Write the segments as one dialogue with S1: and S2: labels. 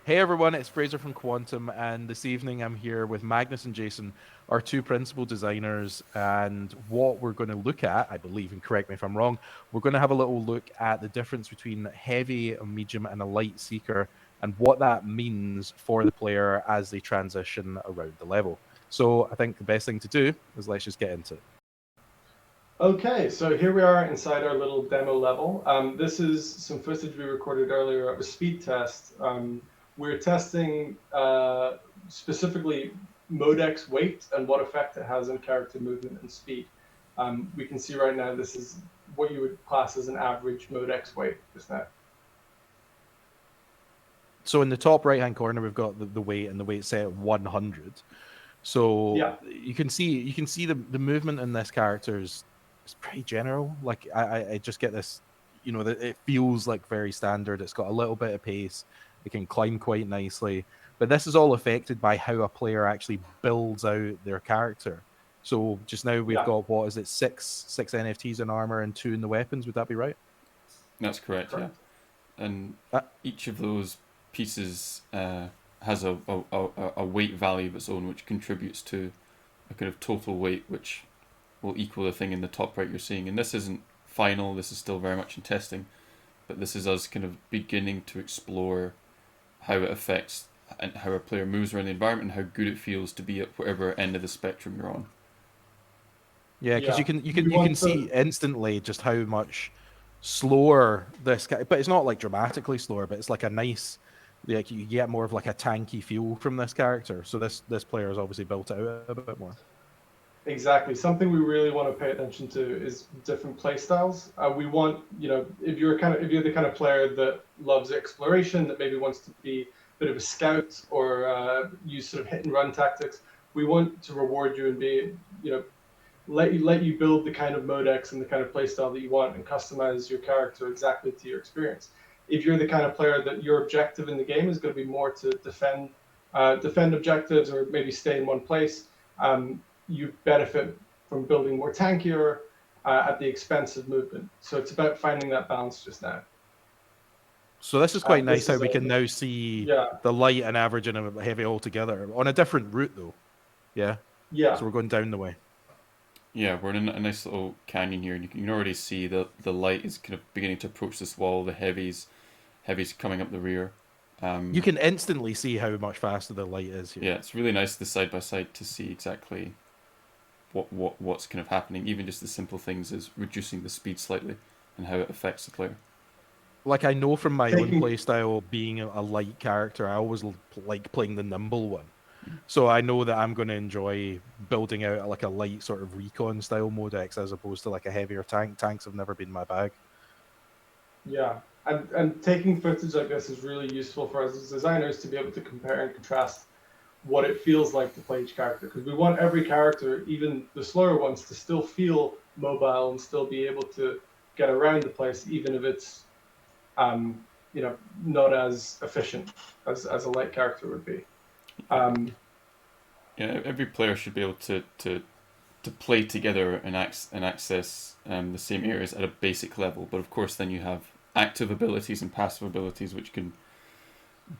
S1: Hey everyone, it's Fraser from Quantum, and this evening I'm here with Magnus and Jason, our two principal designers. And what we're going to look at, I believe, and correct me if I'm wrong, we're going to have a little look at the difference between heavy, a medium, and a light seeker, and what that means for the player as they transition around the level. So I think the best thing to do is let's just get into it.
S2: Okay, so here we are inside our little demo level. This is some footage we recorded earlier of a speed test. We're testing specifically Modex weight and what effect it has on character movement and speed. We can see right now this is what you would class as an average Modex weight just now.
S1: So in the top right-hand corner, we've got the weight, and the weight set at 100. So
S2: Yeah,
S1: you can see the movement in this character is pretty general. Like I just get this, that it feels like very standard. It's got a little bit of pace. It can climb quite nicely, but this is all affected by how a player actually builds out their character. So just now we've
S2: yeah,
S1: got, what is it, six NFTs in armor and two in the weapons. Would that be right?
S3: That's correct, yeah.
S2: correct.
S3: And
S1: Uh,
S3: each of those pieces has a weight value of its own, which contributes to a kind of total weight, which will equal the thing in the top right you're seeing. And this isn't final, this is still very much in testing, but this is us kind of beginning to explore how it affects and how a player moves around the environment and how good it feels to be at whatever end of the spectrum you're on.
S1: Yeah, because you
S2: Yeah,
S1: can you
S2: we
S1: can you can
S2: want
S1: see
S2: to.
S1: instantly just how much slower this guy, but it's not like dramatically slower, but it's like a nice, like you get more of like a tanky feel from this character. So this player has obviously built it out a bit more.
S2: Exactly. Something we really want to pay attention to is different play styles. We want, if you're the kind of player that loves exploration, that maybe wants to be a bit of a scout or use sort of hit and run tactics, we want to reward you and be, let you build the kind of modex and the kind of play style that you want and customize your character exactly to your experience. If you're the kind of player that your objective in the game is going to be more to defend objectives or maybe stay in one place, you benefit from building more tankier at the expense of movement. So it's about finding that balance just now.
S1: So this is quite nice
S2: This
S1: how
S2: is
S1: we
S2: a
S1: can now see
S2: yeah,
S1: the light and average and a heavy all together on a different route though. Yeah.
S2: yeah,
S1: So we're going down the way.
S3: Yeah, we're in a nice little canyon here, and you can already see the light is kind of beginning to approach this wall. The heavies coming up the rear.
S1: You
S3: Um,
S1: can instantly see how much faster the light is here.
S3: yeah, it's really nice the side by side to see exactly what's kind of happening. Even just the simple things as reducing the speed slightly and how it affects the player.
S1: Like I know from my own
S2: taking
S1: playstyle, being a light character, I always like playing the nimble one. So I know that I'm going to enjoy building out like a light sort of recon style Modex as opposed to like a heavier tank. Tanks have never been my bag.
S2: Yeah, and taking footage like this is really useful for us as designers to be able to compare and contrast what it feels like to play each character because we want every character, even the slower ones, to still feel mobile and still be able to get around the place, even if it's um, not as efficient as a light character would be. Um,
S3: Yeah, every player should be able to play together and access the same areas at a basic level. But of course, then you have active abilities and passive abilities, which can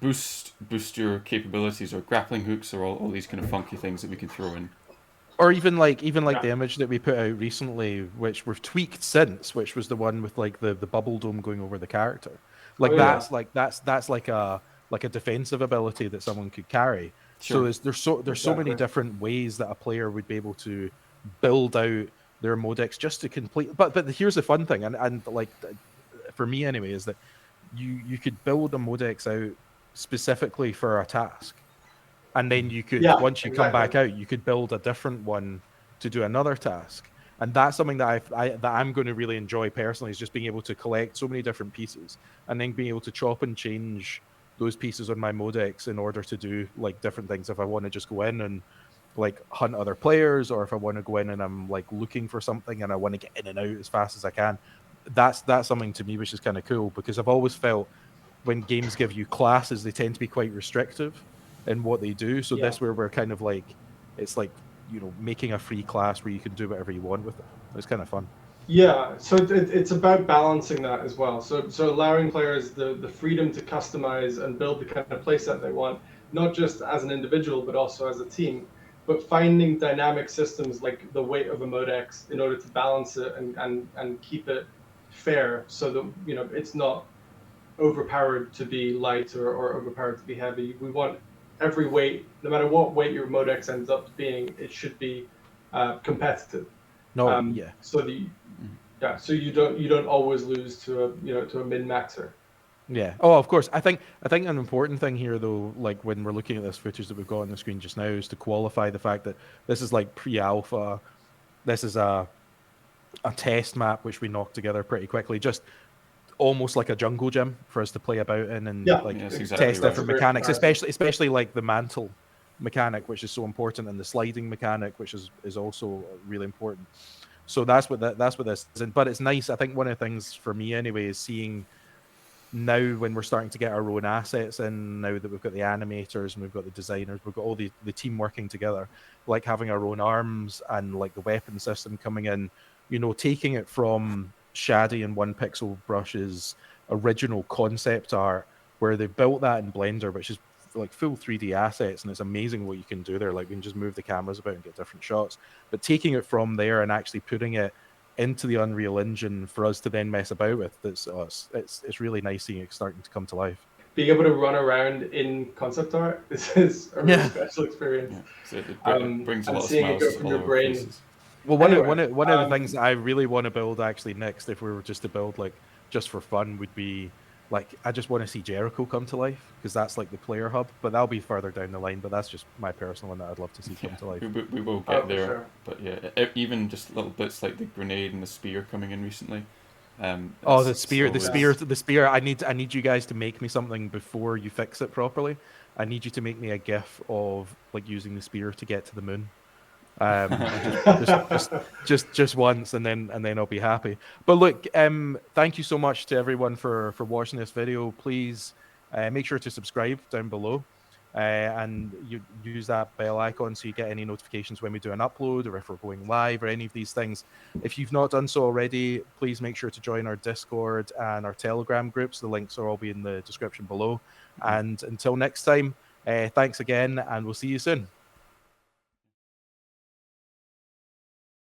S3: boost your capabilities, or grappling hooks, or all these kind of funky things that we can throw in.
S1: Or even like
S2: yeah,
S1: the image that we put out recently, which we've tweaked since, which was the one with like the bubble dome going over the character.
S2: oh
S1: Like
S2: yeah,
S1: that's like a defensive ability that someone could carry. So
S3: Sure.
S1: there's so many
S2: exactly.
S1: different ways that a player would be able to build out their Modex just to complete. But here's the fun thing, and like for me anyway, is that you could build a Modex out specifically for a task, and then you could,
S2: Yeah,
S1: once you come
S2: exactly.
S1: back out, you could build a different one to do another task. And that's something that I'm going to really enjoy personally, is just being able to collect so many different pieces and then being able to chop and change those pieces on my Modex in order to do like different things. If I want to just go in and like hunt other players, or if I want to go in and I'm like looking for something and I want to get in and out as fast as I can, that's something to me which is kind of cool, because I've always felt when games give you classes, they tend to be quite restrictive in what they do. So
S2: Yeah.
S1: this, where we're kind of like, it's like, making a free class where you can do whatever you want with it. It's kind of fun.
S2: Yeah, so it's about balancing that as well. So allowing players the freedom to customize and build the kind of playset they want, not just as an individual but also as a team. But finding dynamic systems like the weight of a Modex in order to balance it and keep it fair, so that it's not overpowered to be light or overpowered to be heavy. We want every weight, no matter what weight your Modex ends up being, it should be competitive.
S1: No, yeah.
S2: So the Yeah, so you don't always lose to a min maxer.
S1: Yeah. Oh, of course. I think an important thing here, though, like when we're looking at this footage that we've got on the screen just now, is to qualify the fact that this is like pre-alpha. This is a test map which we knocked together pretty quickly, just almost like a jungle gym for us to play about in and
S2: Yeah,
S1: like
S3: Yes, exactly
S1: test
S3: right.
S1: different
S2: That's a great
S1: mechanics,
S2: comparison.
S1: especially like the mantle mechanic, which is so important, and the sliding mechanic, which is also really important. So that's what this is. But it's nice. I think one of the things for me anyway is seeing now when we're starting to get our own assets in, now that we've got the animators and we've got the designers, we've got all the team working together, like having our own arms and like the weapon system coming in, taking it from Shady and One Pixel Brush's original concept art, where they built that in Blender, which is like full 3D assets, and it's amazing what you can do there. Like we can just move the cameras about and get different shots, but taking it from there and actually putting it into the Unreal Engine for us to then mess about with. It's really nice seeing it starting to come to life.
S2: Being able to run around in concept art, this is a really
S1: Yeah.
S2: special experience.
S3: Yeah, so it brings a
S2: And
S3: lot of
S2: seeing it go
S3: smiles
S2: from
S3: all
S2: your
S3: over
S2: brain.
S3: faces.
S1: Well,
S2: Anyway,
S1: one of the things that I really want to build actually next, if we were just to build like just for fun, would be like I just want to see Jericho come to life because that's like the player hub. But that'll be further down the line. But that's just my personal one that I'd love to see
S3: Yeah,
S1: come to life.
S3: we will
S2: oh,
S3: get
S2: for
S3: there.
S2: sure.
S3: But yeah, even just little bits like the grenade and the spear coming in recently.
S1: Oh,
S3: It's
S2: Yeah.
S3: always
S1: the spear! I need you guys to make me something before you fix it properly. I need you to make me a GIF of like using the spear to get to the moon. Just once, and then I'll be happy. But look, thank you so much to everyone for watching this video. Please make sure to subscribe down below, and you use that bell icon so you get any notifications when we do an upload or if we're going live or any of these things. If you've not done so already, please make sure to join our Discord and our Telegram groups. The links are all be in the description below. And until next time, thanks again, and we'll see you soon.